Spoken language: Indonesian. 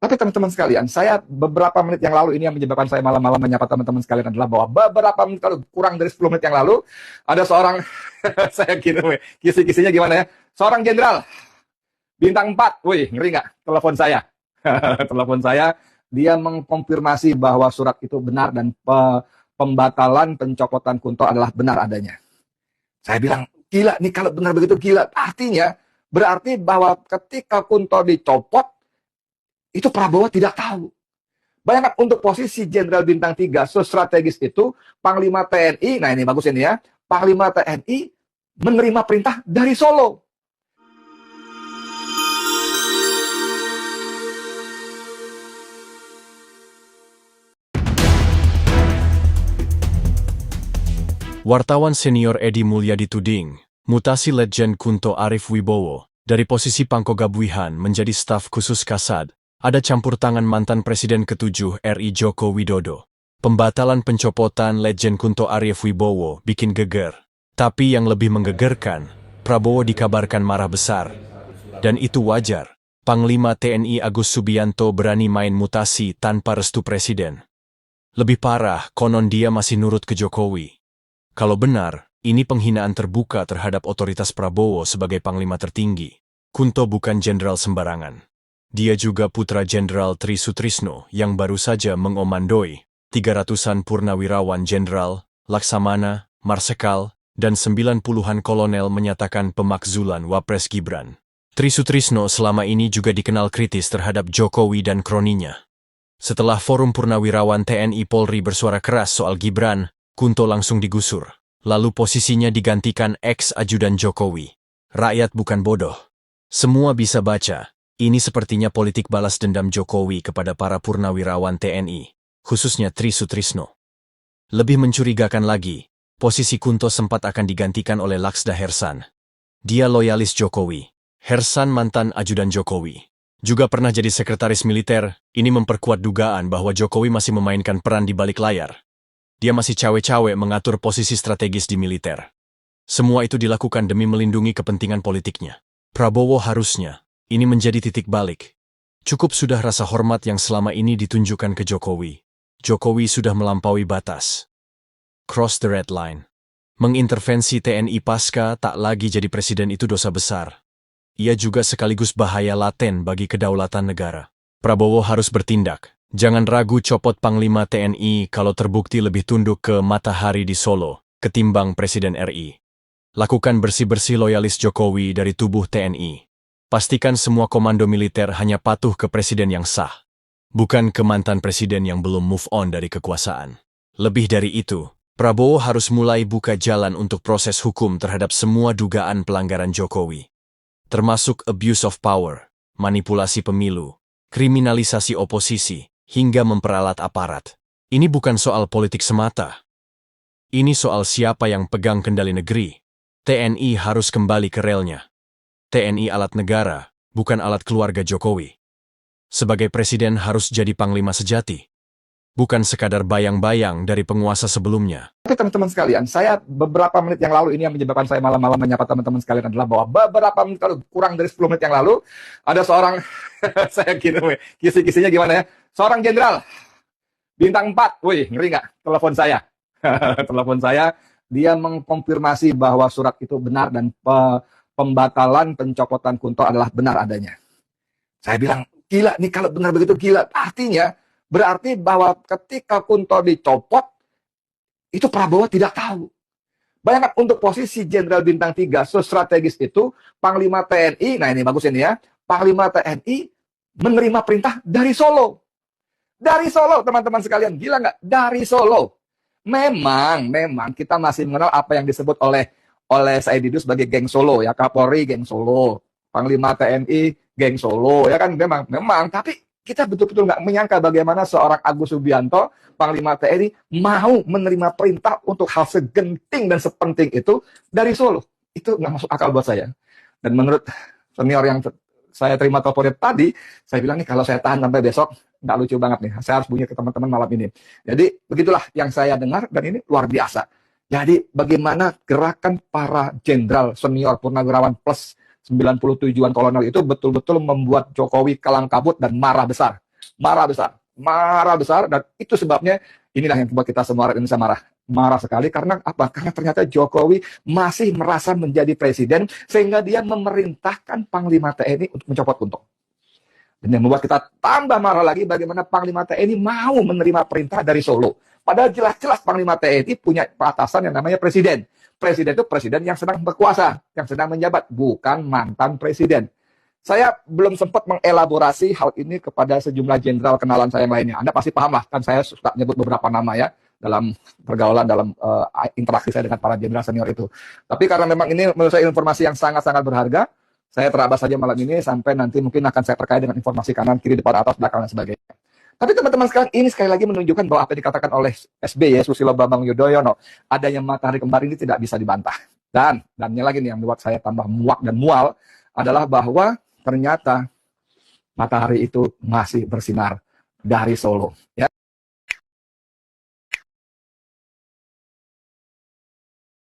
Tapi teman-teman sekalian, saya beberapa menit yang lalu, ini yang menyebabkan saya malam-malam menyapa teman-teman sekalian adalah bahwa beberapa menit lalu, kurang dari 10 menit yang lalu, ada seorang, saya kirim, kisi-kisinya gimana ya, seorang jenderal, bintang 4, wih, ngeri nggak? Telepon saya. Telepon saya, dia mengkonfirmasi bahwa surat itu benar dan pembatalan pencopotan Kunto adalah benar adanya. Saya bilang, gila nih kalau benar begitu gila. Artinya, berarti bahwa ketika Kunto dicopot, itu Prabowo tidak tahu. Bayangkan untuk posisi Jenderal Bintang 3 strategis itu, Panglima TNI, nah ini bagus ini ya, Panglima TNI menerima perintah dari Solo. Wartawan senior Edi Mulyadi tuding, mutasi Letjen Kunto Arif Wibowo, dari posisi Pangkogap menjadi staf khusus Kasad, ada campur tangan mantan Presiden ke-7 RI Joko Widodo. Pembatalan pencopotan Letjen Kunto Arif Wibowo bikin geger. Tapi yang lebih menggegerkan, Prabowo dikabarkan marah besar. Dan itu wajar, Panglima TNI Agus Subianto berani main mutasi tanpa restu Presiden. Lebih parah, konon dia masih nurut ke Jokowi. Kalau benar, ini penghinaan terbuka terhadap otoritas Prabowo sebagai Panglima tertinggi. Kunto bukan jenderal sembarangan. Dia juga putra Jenderal Tri Sutrisno yang baru saja mengomandoi 300-an purnawirawan jenderal, laksamana, marsekal, dan 90-an kolonel menyatakan pemakzulan Wapres Gibran. Tri Sutrisno selama ini juga dikenal kritis terhadap Jokowi dan kroninya. Setelah Forum Purnawirawan TNI Polri bersuara keras soal Gibran, Kunto langsung digusur. Lalu posisinya digantikan ex-ajudan Jokowi. Rakyat bukan bodoh. Semua bisa baca. Ini sepertinya politik balas dendam Jokowi kepada para purnawirawan TNI, khususnya Tri Sutrisno. Lebih mencurigakan lagi, posisi Kunto sempat akan digantikan oleh Laksda Hersan. Dia loyalis Jokowi. Hersan mantan ajudan Jokowi. Juga pernah jadi sekretaris militer, ini memperkuat dugaan bahwa Jokowi masih memainkan peran di balik layar. Dia masih cawe-cawe mengatur posisi strategis di militer. Semua itu dilakukan demi melindungi kepentingan politiknya. Prabowo harusnya, ini menjadi titik balik. Cukup sudah rasa hormat yang selama ini ditunjukkan ke Jokowi. Jokowi sudah melampaui batas. Cross the red line. Mengintervensi TNI pasca tak lagi jadi presiden itu dosa besar. Ia juga sekaligus bahaya laten bagi kedaulatan negara. Prabowo harus bertindak. Jangan ragu copot Panglima TNI kalau terbukti lebih tunduk ke matahari di Solo ketimbang Presiden RI. Lakukan bersih-bersih loyalis Jokowi dari tubuh TNI. Pastikan semua komando militer hanya patuh ke presiden yang sah, bukan ke mantan presiden yang belum move on dari kekuasaan. Lebih dari itu, Prabowo harus mulai buka jalan untuk proses hukum terhadap semua dugaan pelanggaran Jokowi. Termasuk abuse of power, manipulasi pemilu, kriminalisasi oposisi, hingga memperalat aparat. Ini bukan soal politik semata. Ini soal siapa yang pegang kendali negeri. TNI harus kembali ke relnya. TNI alat negara, bukan alat keluarga Jokowi. Sebagai presiden harus jadi panglima sejati. Bukan sekadar bayang-bayang dari penguasa sebelumnya. Tapi teman-teman sekalian, saya beberapa menit yang lalu, ini yang menyebabkan saya malam-malam menyapa teman-teman sekalian adalah bahwa beberapa menit lalu, kurang dari 10 menit yang lalu, ada seorang, saya kirim, kisi-kisinya gimana ya, seorang jenderal, bintang 4, wih, ngeri nggak? Telepon saya. Telepon saya, dia mengkonfirmasi bahwa surat itu benar dan pembatalan pencopotan Kunto adalah benar adanya. Saya bilang, gila nih kalau benar begitu gila. Artinya, berarti bahwa ketika Kunto dicopot, itu Prabowo tidak tahu. Bayangkan untuk posisi Jenderal Bintang 3 strategis itu, Panglima TNI, nah ini bagus ini ya, Panglima TNI menerima perintah dari Solo. Dari Solo, teman-teman sekalian, gila nggak? Dari Solo. Memang kita masih mengenal apa yang disebut oleh saya Didu sebagai geng Solo ya, Kapolri geng Solo, Panglima TNI geng Solo ya kan, memang tapi kita betul-betul nggak menyangka bagaimana seorang Agus Subianto, Panglima TNI mau menerima perintah untuk hal segenting dan sepenting itu dari Solo. Itu nggak masuk akal buat saya. Dan menurut senior yang saya terima teleponnya tadi, saya bilang nih kalau saya tahan sampai besok nggak lucu banget nih. Saya harus bunyi ke teman-teman malam ini. Jadi begitulah yang saya dengar dan ini luar biasa. Jadi bagaimana gerakan para jenderal senior purnawirawan plus 97-an kolonel itu betul-betul membuat Jokowi kalang kabut dan marah besar. marah besar, dan itu sebabnya inilah yang membuat kita semua rakyat Indonesia marah sekali. Karena apa? Karena ternyata Jokowi masih merasa menjadi presiden sehingga dia memerintahkan Panglima TNI untuk mencopot Kunto. Dan yang membuat kita tambah marah lagi bagaimana Panglima TNI mau menerima perintah dari Solo. Padahal jelas-jelas Panglima TNI punya atasan yang namanya presiden. Presiden itu presiden yang sedang berkuasa, yang sedang menjabat, bukan mantan presiden. Saya belum sempat mengelaborasi hal ini kepada sejumlah jenderal kenalan saya yang lainnya. Anda pasti paham lah, kan saya suka nyebut beberapa nama ya dalam pergaulan, dalam interaksi saya dengan para jenderal senior itu. Tapi karena memang ini menurut saya informasi yang sangat-sangat berharga, saya terabas saja malam ini sampai nanti mungkin akan saya terkait dengan informasi kanan, kiri, depan, atas, belakang, dan sebagainya. Tapi teman-teman sekarang ini sekali lagi menunjukkan bahwa apa yang dikatakan oleh SBY, Susilo Bambang Yudhoyono, adanya matahari kembar ini tidak bisa dibantah. Dan yang lagi nih yang membuat saya tambah muak dan mual adalah bahwa ternyata matahari itu masih bersinar dari Solo. Ya.